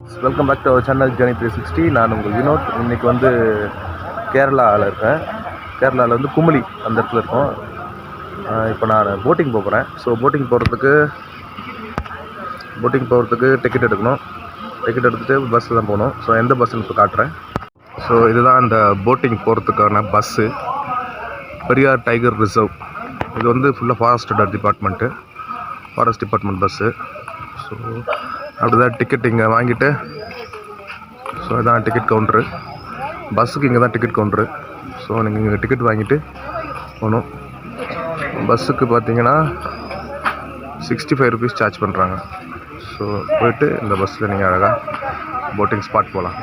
Welcome back to our channel journey360. நான் உங்கள் வினோத். இன்றைக்கி வந்து கேரளாவில் இருக்கேன். கேரளாவில் வந்து குமுளி அந்த இடத்துல இருக்கோம். இப்போ நான் போட்டிங் போகிறேன். ஸோ போட்டிங் போகிறதுக்கு டிக்கெட் எடுக்கணும். டிக்கெட் எடுத்துகிட்டு பஸ்ஸில் தான் போகணும். ஸோ எந்த பஸ்ஸுன்னு இப்போ காட்டுறேன். ஸோ இதுதான் அந்த போட்டிங் போகிறதுக்கான பஸ்ஸு, பெரியார் டைகர் ரிசர்வ். இது வந்து ஃபுல்லாக ஃபாரஸ்ட் டிபார்ட்மெண்ட் பஸ்ஸு. ஸோ அப்படிதான் டிக்கெட் இங்கே வாங்கிட்டு, ஸோ இதான் டிக்கெட் கவுண்ட்ரு. பஸ்ஸுக்கு இங்கே தான் டிக்கெட் கவுண்ட்ரு. ஸோ நீங்கள் இங்கே டிக்கெட் வாங்கிட்டு போகணும். பஸ்ஸுக்கு பார்த்தீங்கன்னா 65 rupees சார்ஜ் பண்ணுறாங்க. ஸோ போயிட்டு இந்த பஸ்ஸில் நீங்கள் அழகாக போட்டிங் ஸ்பாட் போகலாம்.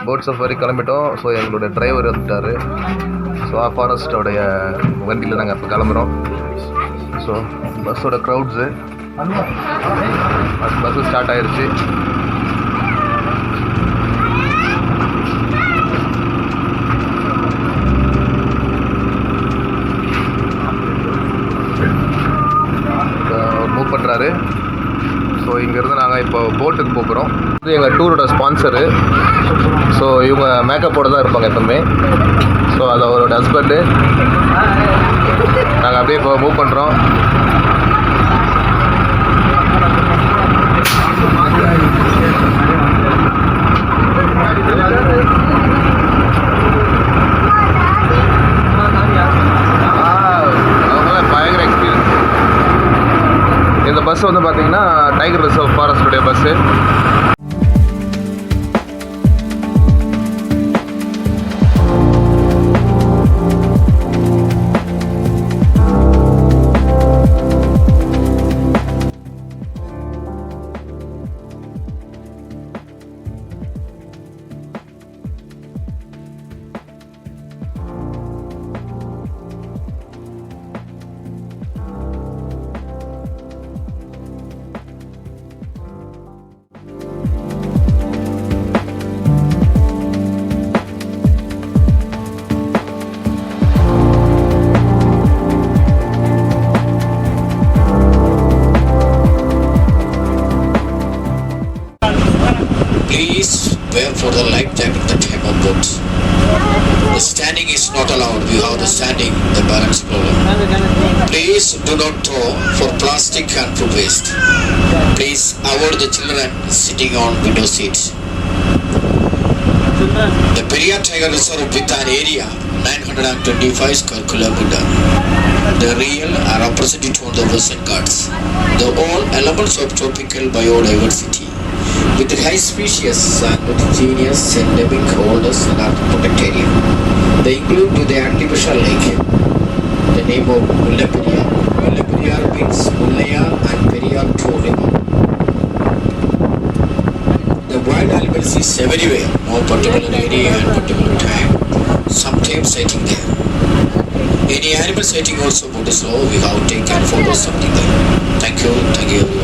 போட் சஃபாரி கிளம்பிட்டோம். ஸோ எங்களோட டிரைவர் வந்துட்டார். ஸோ ஃபாரஸ்ட்டோடைய வண்டியில் நாங்கள் இப்போ கிளம்புறோம். ஸோ பஸ்ஸோட க்ரௌட்ஸு, பஸ்ஸு ஸ்டார்ட் ஆயிடுச்சு. மூவ் பண்ணுறாரு. ஸோ இங்கேருந்து நாங்கள் இப்போ போட்டுக்கு போகிறோம். இது எங்கள் டூரோட ஸ்பான்சரு. ஸோ இவங்க மேக்கப்போடு தான் இருப்பாங்க எப்பவுமே. ஸோ அது அவரோட ஹஸ்பண்டு. நாங்கள் அப்படியே இப்போ மூவ் பண்ணுறோம். பயங்கர எக்ஸ்பீரியன்ஸ். இந்த பஸ் வந்து பார்த்தீங்கன்னா டைகர் ரிசர்வ் ஃபாரஸ்டுடைய bus. Please wear for the life jacket at the time of boat. The standing is not allowed. You have the standing, the balance problem. Please do not throw for plastic and food waste. Please avoid the children sitting on window seats. The Periyar Tiger Reserve with an area 925 square kilometer. The real are represented on the Western Ghats. The all elements of tropical biodiversity with the high species and indigenous endemic holders and protect area. They include the artificial lake. The name of Periyar. Periyar means Mullaya and Periyar two river. The wild animals is everywhere, no particular area and particular time. Sometimes sighting there. Any animal sighting also boat is low. We have taken photos something there. Thank you everyone.